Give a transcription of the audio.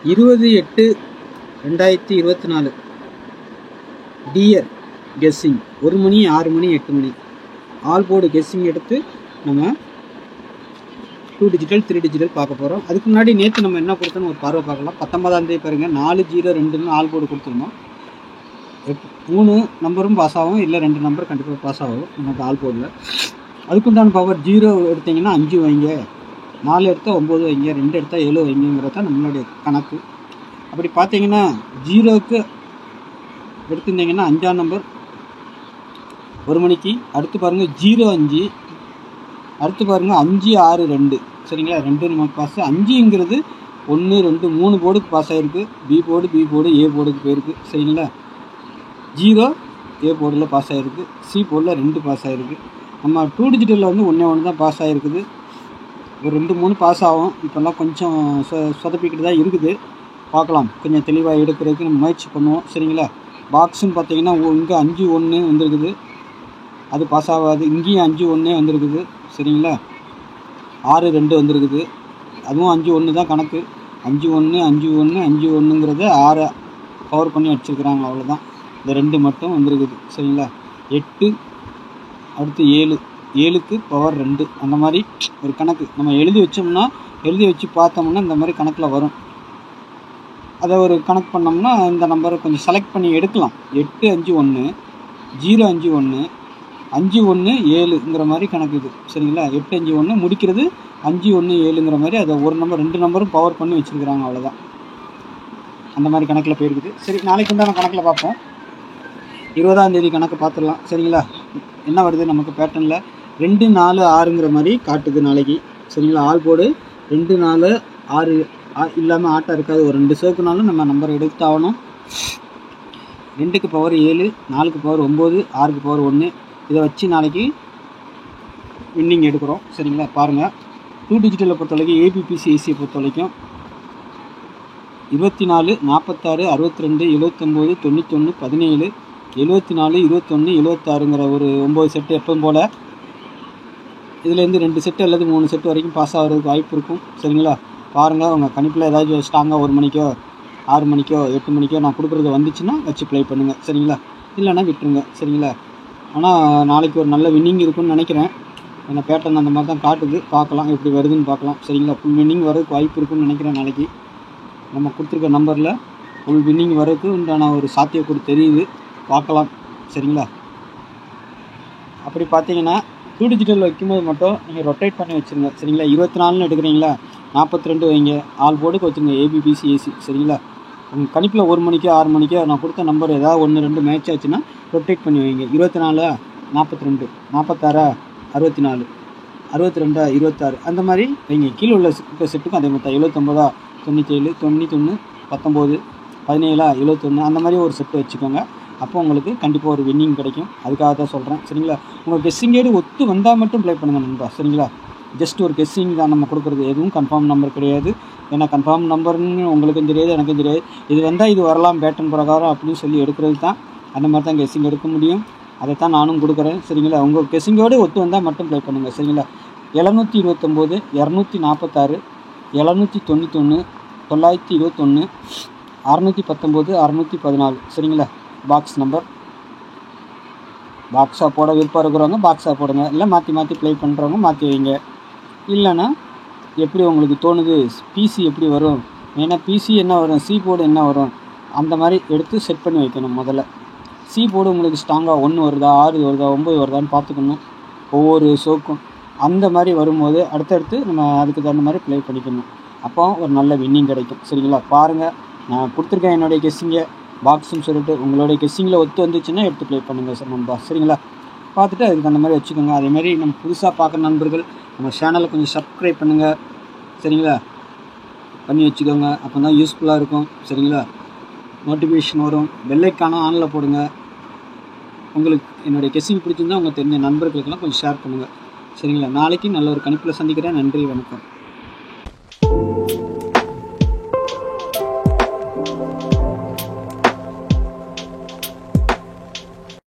20/8/2024 dear guessing 1 மணி 6 மணி 8 மணி all board guessing எடுத்து நம்ம 2 digital 3 digital பார்க்க போகிறோம். அதுக்கு முன்னாடி நேற்று நம்ம என்ன கொடுத்தோன்னு ஒரு பார்வை பார்க்கலாம். 19ஆம் தேதி பாருங்கள் 402ன்னு ஆல் போர்டு கொடுத்துருந்தோம். 3 நம்பரும் பாஸ் ஆகும், இல்லை 2 நம்பர் கண்டிப்பாக பாஸ் ஆகும் நமக்கு ஆல் போர்டில். அதுக்குண்டான பவர் 0 எடுத்திங்கன்னா 5 வைங்க, 4 எடுத்தால் 9 வைங்க, 2 எடுத்தால் 7 வைங்கிறது தான் நம்மளுடைய கணக்கு. அப்படி பார்த்தீங்கன்னா 0க்கு எடுத்துருந்தீங்கன்னா 5ஆம் நம்பர் 1 மணிக்கு. அடுத்து பாருங்கள் 05, அடுத்து பாருங்கள் 562 சரிங்களா, 2 நமக்கு பாஸ். 5ங்கிறது 1 2 3 போர்டுக்கு பாஸ் ஆகிருக்கு. பி போர்டு ஏ போர்டுக்கு போயிருக்கு சரிங்களா. 0 ஏ போர்டில் பாஸ் ஆகிருக்கு, சி போர்டில் 2 பாஸ் ஆகிருக்கு. நம்ம 2 டிஜிட்டலில் வந்து 1 தான் பாஸ் ஆகிருக்குது. ஒரு 2 3 பாஸ் ஆகும். இப்போல்லாம் கொஞ்சம் சொதப்பிக்கிட்டு தான் இருக்குது. பார்க்கலாம், கொஞ்சம் தெளிவாக எடுக்கிறதுக்கு நம்ம முயற்சி பண்ணுவோம் சரிங்களா. பாக்ஸுன்னு பார்த்தீங்கன்னா இங்கே 5 1 வந்துருக்குது, அது பாஸ் ஆகாது. இங்கேயும் 5 1 வந்துருக்குது சரிங்களா. 6 2 வந்துருக்குது, அதுவும் 5 1 தான் கணக்கு. 5 1 5 1 5 1ங்கிறத 6 பவர் பண்ணி அடிச்சிருக்கிறாங்க, அவ்வளோதான். இந்த 2 மட்டும் வந்துருக்குது சரிங்களா. 8 அடுத்து 7, 7க்கு பவர் 2 அந்த மாதிரி ஒரு கணக்கு நம்ம எழுதி வச்சோம்னா, எழுதி வச்சு பார்த்தோம்னா இந்த மாதிரி கணக்கில் வரும். அதை ஒரு கணக்கு பண்ணோம்னா இந்த நம்பரை கொஞ்சம் செலக்ட் பண்ணி எடுக்கலாம். 8 5 1 0 5 1 5 1 7ங்கிற மாதிரி கணக்கு இது சரிங்களா. 8 5 1 முடிக்கிறது 5 1 7ங்கிற மாதிரி அதை ஒரு நம்பர் 2 நம்பரும் பவர் பண்ணி வச்சுருக்கிறாங்க, அவ்வளோதான். அந்த மாதிரி கணக்கில் போயிருக்குது. சரி, நாளைக்கு உண்டான கணக்கில் பார்ப்போம். 20ஆம் தேதி கணக்கு பார்த்துடலாம் சரிங்களா. என்ன வருது நமக்கு பேட்டர்னில் 2 4 6ங்கிற மாதிரி காட்டுது நாளைக்கு சரிங்களா. ஆல் போர்டு 2 4 6 இல்லாமல் ஆட்டம் இருக்காது. ஒரு 2 சேர்க்குனாலும் நம்ம நம்பர் எடுத்தாகணும். 2க்கு பவர் 7, 4க்கு பவர் 9, 6க்கு பவர் 1. இதை வச்சு நாளைக்கு வின்னிங் எடுக்கிறோம் சரிங்களா. பாருங்கள், 2 டிஜிட்டலை பொறுத்த வரைக்கும் ஏபிபிசிஐசியை பொறுத்த வரைக்கும் 24 46 62 79 91 17 74 21 76ங்கிற ஒரு 9 செட்டு எப்பவும் போல். இதுலேருந்து 2 செட்டு அல்லது 3 செட்டு வரைக்கும் பாஸ் ஆகிறதுக்கு வாய்ப்பு இருக்கும் சரிங்களா. பாருங்கள், உங்கள் கணிப்பில் ஏதாச்சும் ஸ்ட்ராங்காக 1 மணிக்கோ 6 மணிக்கோ 8 மணிக்கோ நான் கொடுக்குறது வந்துச்சுன்னா வச்சு ப்ளே பண்ணுங்கள் சரிங்களா. இல்லைன்னா விட்டுருங்க சரிங்களா. ஆனால் நாளைக்கு ஒரு நல்ல வின்னிங் இருக்குன்னு நினைக்கிறேன். ஏன்னா பேட்டர்ன் அந்த மாதிரி தான் காட்டுது. பார்க்கலாம் எப்படி வருதுன்னு பார்க்கலாம் சரிங்களா. ஃபுல் வின்னிங் வரதுக்கு வாய்ப்பு இருக்குன்னு நினைக்கிறேன். நாளைக்கு நம்ம கொடுத்துருக்க நம்பரில் ஃபுல் வின்னிங் வரதுக்கு உண்டான ஒரு சாத்தியக்கூறு தெரியுது. பார்க்கலாம் சரிங்களா. அப்படி பார்த்தீங்கன்னா 2 டிஜிட்டல் வைக்கும்போது மட்டும் நீங்கள் ரொட்டேட் பண்ணி வச்சுருங்க சரிங்களா. 24ன்னு எடுக்கிறீங்களா, 42 வைங்க. ஆல் போர்டுக்கு வச்சுருங்க ஏபிபிசிஏசி சரிங்களா. உங்கள் கணிப்பில் 1 மணிக்கோ 6 மணிக்கோ நான் கொடுத்த நம்பர் ஏதாவது 1 2 மேட்ச் ஆச்சுன்னா ரொட்டேட் பண்ணி வைங்க. 24 42 46 64 62 26 அந்த மாதிரி வைங்க. கீழே உள்ள செட்டுக்கும் அதே மாதிரி 79 97 91 19 17 71 அந்த மாதிரி ஒரு செட்டு வச்சுக்கோங்க. அப்போ உங்களுக்கு கண்டிப்பாக ஒரு வின்னிங் கிடைக்கும். அதுக்காக தான் சொல்கிறேன் சரிங்களா. உங்கள் கெஸ்ஸிங் ஏடு ஒத்து வந்தால் மட்டும் ப்ளே பண்ணுங்கள் நண்பா சரிங்களா. ஜஸ்ட் ஒரு கெஸ்ஸிங் தான் நம்ம கொடுக்குறது, எதுவும் கன்ஃபார்ம் நம்பர் கிடையாது. ஏன்னா கன்ஃபார்ம் நம்பர்னு உங்களுக்கும் தெரியாது, எனக்கும் தெரியாது. இது வந்தால் இது வரலாம் பேட்டர்ன் பிரகாரம் அப்படின்னு சொல்லி எடுக்கிறது தான். அந்த மாதிரி தான் கெஸ்ஸிங் எடுக்க முடியும். அதை தான் நானும் கொடுக்குறேன் சரிங்களா. உங்கள் கெஸ்ஸிங்கோடு ஒத்து வந்தால் மட்டும் ப்ளே பண்ணுங்கள் சரிங்களா. 729 246 791 921 619 614 சரிங்களா. Box number. பாக்ஸாக போட விருப்பம் இருக்கிறவங்க பாக்ஸாக போடுங்க, இல்லை மாற்றி மாற்றி ப்ளே பண்ணுறவங்க மாற்றி வைங்க. இல்லைன்னா எப்படி உங்களுக்கு தோணுது, பிசி எப்படி வரும், மெயினாக பிசி என்ன வரும், சி போர்டு என்ன வரும், அந்த மாதிரி எடுத்து செட் பண்ணி வைக்கணும். முதல்ல சி போர்டு உங்களுக்கு ஸ்ட்ராங்காக 1 வருதா 6 வருதா 9 வருதான்னு பார்த்துக்கணும் ஒவ்வொரு ஷோக்கும். அந்த மாதிரி வரும்போது அடுத்தடுத்து நம்ம அதுக்கு தகுந்த மாதிரி ப்ளே பண்ணிக்கணும். அப்போ ஒரு நல்ல வின்னிங் கிடைக்கும் சரிங்களா. பாருங்கள், நான் கொடுத்துருக்கேன் என்னுடைய கெஸ்ஸிங்கை பாக்ஸுன்னு சொல்லிட்டு. உங்களுடைய கெஸ்ஸிங்கில் ஒத்து வந்துச்சுன்னா எடுத்து ப்ளே பண்ணுங்கள் சார் நண்பா சரிங்களா. பார்த்துட்டு அதுக்கு அந்த மாதிரி வச்சுக்கோங்க. அதேமாதிரி நம்ம புதுசாக பார்க்குற நண்பர்கள் நம்ம சேனலை கொஞ்சம் சப்ஸ்கிரைப் பண்ணுங்கள் சரிங்களா. பண்ணி வச்சுக்கோங்க, அப்போ தான் யூஸ்ஃபுல்லாக இருக்கும் சரிங்களா. நோட்டிஃபிகேஷன் வரும், பெல் ஐக்கான ஆனில் போடுங்க. உங்களுக்கு என்னுடைய கெஸ்ஸிங் பிடிச்சிருந்தால் உங்கள் தெரிஞ்ச நண்பர்களுக்கெல்லாம் கொஞ்சம் ஷேர் பண்ணுங்கள் சரிங்களா. நாளைக்கு நல்ல ஒரு கணிப்பில் சந்திக்கிறேன். நன்றி, வணக்கம்.